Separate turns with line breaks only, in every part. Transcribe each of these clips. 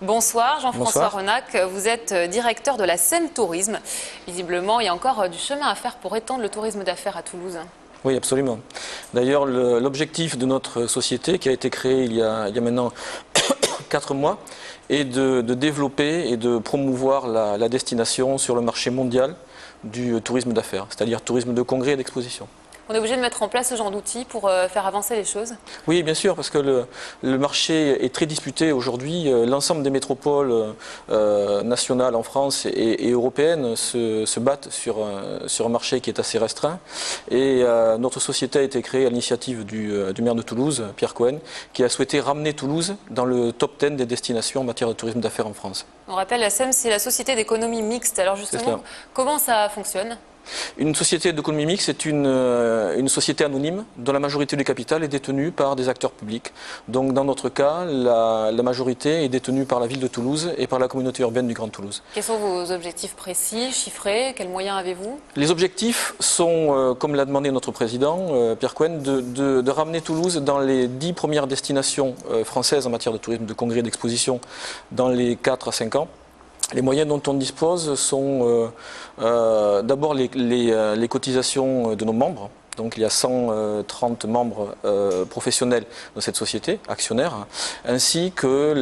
Bonsoir Jean-François Renac, vous êtes directeur de la SEM Tourisme. Visiblement, il y a encore du chemin à faire pour étendre le tourisme d'affaires à Toulouse.
Oui, absolument. D'ailleurs, l'objectif de notre société, qui a été créée il y a maintenant 4 mois, est de développer et de promouvoir la destination sur le marché mondial du tourisme d'affaires, c'est-à-dire tourisme de congrès et d'exposition.
On est obligé de mettre en place ce genre d'outils pour faire avancer les choses?
Oui, bien sûr, parce que le marché est très disputé aujourd'hui. L'ensemble des métropoles nationales en France et européennes se battent sur un marché qui est assez restreint. Et notre société a été créée à l'initiative du maire de Toulouse, Pierre Cohen, qui a souhaité ramener Toulouse dans le top 10 des destinations en matière de tourisme d'affaires en France.
On rappelle, la SEM, c'est la société d'économie mixte. Alors justement, comment ça fonctionne?
Une société d'économie mixte est une société anonyme dont la majorité du capital est détenue par des acteurs publics. Donc dans notre cas, la majorité est détenue par la ville de Toulouse et par la communauté urbaine du Grand Toulouse.
Quels sont vos objectifs précis, chiffrés? Quels moyens avez-vous?
Les objectifs sont, comme l'a demandé notre président, Pierre Cohen, de ramener Toulouse dans les 10 premières destinations françaises en matière de tourisme, de congrès et d'exposition dans les 4 à 5 ans. Les moyens dont on dispose sont d'abord les cotisations de nos membres. Donc il y a 130 membres professionnels de cette société, actionnaires, ainsi que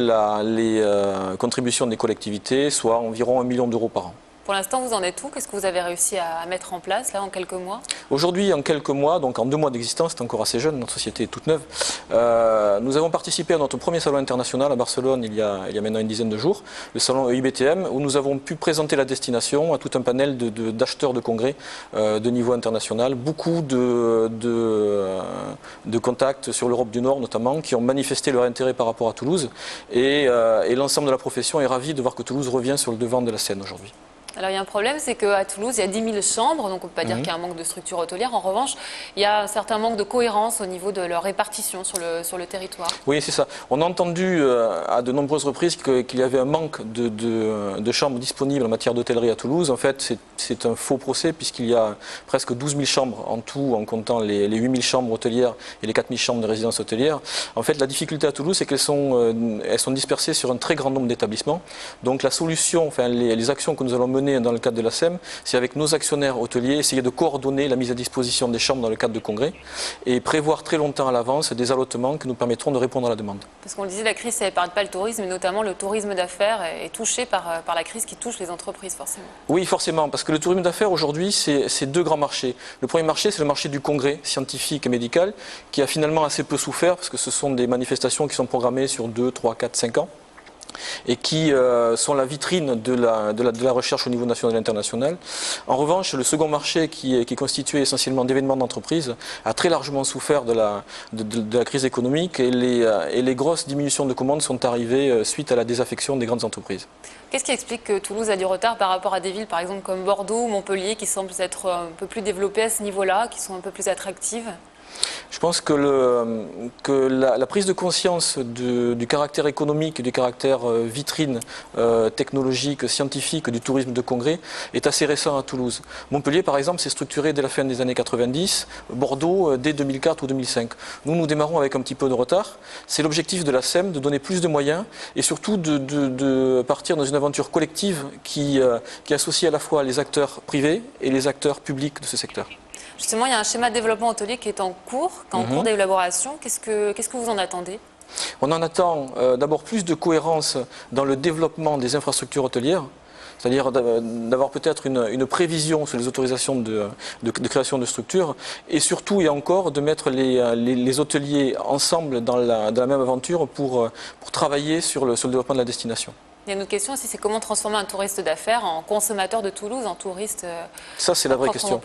les contributions des collectivités, soit environ 1 million d'euros par an.
Pour l'instant, vous en êtes où? Qu'est-ce que vous avez réussi à mettre en place là en quelques mois?
Aujourd'hui, en quelques mois, donc en 2 mois d'existence, c'est encore assez jeune, notre société est toute neuve, nous avons participé à notre premier salon international à Barcelone il y a maintenant une dizaine de jours, le salon EIBTM, où nous avons pu présenter la destination à tout un panel d'acheteurs de congrès de niveau international, beaucoup de contacts sur l'Europe du Nord notamment, qui ont manifesté leur intérêt par rapport à Toulouse, et l'ensemble de la profession est ravi de voir que Toulouse revient sur le devant de la scène aujourd'hui.
Alors il y a un problème, c'est qu'à Toulouse, il y a 10 000 chambres, donc on ne peut pas dire qu'il y a un manque de structure hôtelière. En revanche, il y a un certain manque de cohérence au niveau de leur répartition sur le territoire.
Oui, c'est ça. On a entendu à de nombreuses reprises qu'il y avait un manque de chambres disponibles en matière d'hôtellerie à Toulouse. En fait, c'est un faux procès puisqu'il y a presque 12 000 chambres en tout, en comptant les 8 000 chambres hôtelières et les 4 000 chambres de résidence hôtelière. En fait, la difficulté à Toulouse, c'est qu'elles sont dispersées sur un très grand nombre d'établissements. Donc la solution, enfin les actions que nous allons mener dans le cadre de la SEM, c'est avec nos actionnaires hôteliers essayer de coordonner la mise à disposition des chambres dans le cadre de congrès et prévoir très longtemps à l'avance des allotements qui nous permettront de répondre à la demande. Parce
qu'on le disait, la crise, ça n'épargne pas le tourisme, mais notamment le tourisme d'affaires est touché par la crise qui touche les entreprises forcément.
Oui, forcément, parce que le tourisme d'affaires aujourd'hui, c'est 2 grands marchés. Le premier marché, c'est le marché du congrès scientifique et médical, qui a finalement assez peu souffert, parce que ce sont des manifestations qui sont programmées sur 2, 3, 4, 5 ans. Et qui sont la vitrine de la recherche au niveau national et international. En revanche, le second marché, qui est constitué essentiellement d'événements d'entreprise, a très largement souffert de la crise économique et les grosses diminutions de commandes sont arrivées suite à la désaffection des grandes entreprises.
Qu'est-ce qui explique que Toulouse a du retard par rapport à des villes, par exemple comme Bordeaux ou Montpellier, qui semblent être un peu plus développées à ce niveau-là, qui sont un peu plus attractives?
Je pense que la prise de conscience du caractère économique et du caractère vitrine technologique, scientifique du tourisme de congrès est assez récent à Toulouse. Montpellier, par exemple, s'est structuré dès la fin des années 90, Bordeaux dès 2004 ou 2005. Nous démarrons avec un petit peu de retard. C'est l'objectif de la SEM de donner plus de moyens et surtout de partir dans une aventure collective qui associe à la fois les acteurs privés et les acteurs publics de ce secteur.
Justement, il y a un schéma de développement hôtelier qui est en cours, d'élaboration. Qu'est-ce que vous en attendez?
On en attend d'abord plus de cohérence dans le développement des infrastructures hôtelières, c'est-à-dire d'avoir peut-être une prévision sur les autorisations de création de structures, et surtout et encore de mettre les hôteliers ensemble dans la même aventure pour travailler sur le développement de la destination.
Il y a une autre question aussi, c'est comment transformer un touriste d'affaires en consommateur de Toulouse, en touriste
Ça, c'est la vraie question.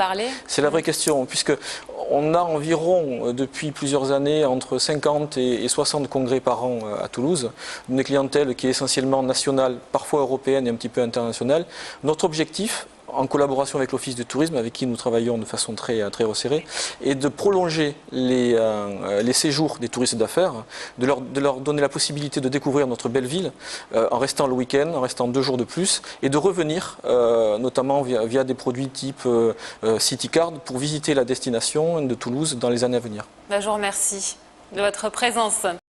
C'est la vraie question, puisqu'on a environ, depuis plusieurs années, entre 50 et 60 congrès par an à Toulouse, une clientèle qui est essentiellement nationale, parfois européenne et un petit peu internationale. Notre objectif, en collaboration avec l'Office du tourisme, avec qui nous travaillons de façon très resserrée, et de prolonger les séjours des touristes d'affaires, de leur donner la possibilité de découvrir notre belle ville en restant le week-end, en restant 2 jours de plus, et de revenir, notamment via des produits type CityCard, pour visiter la destination de Toulouse dans les années à venir.
Je vous remercie de votre présence.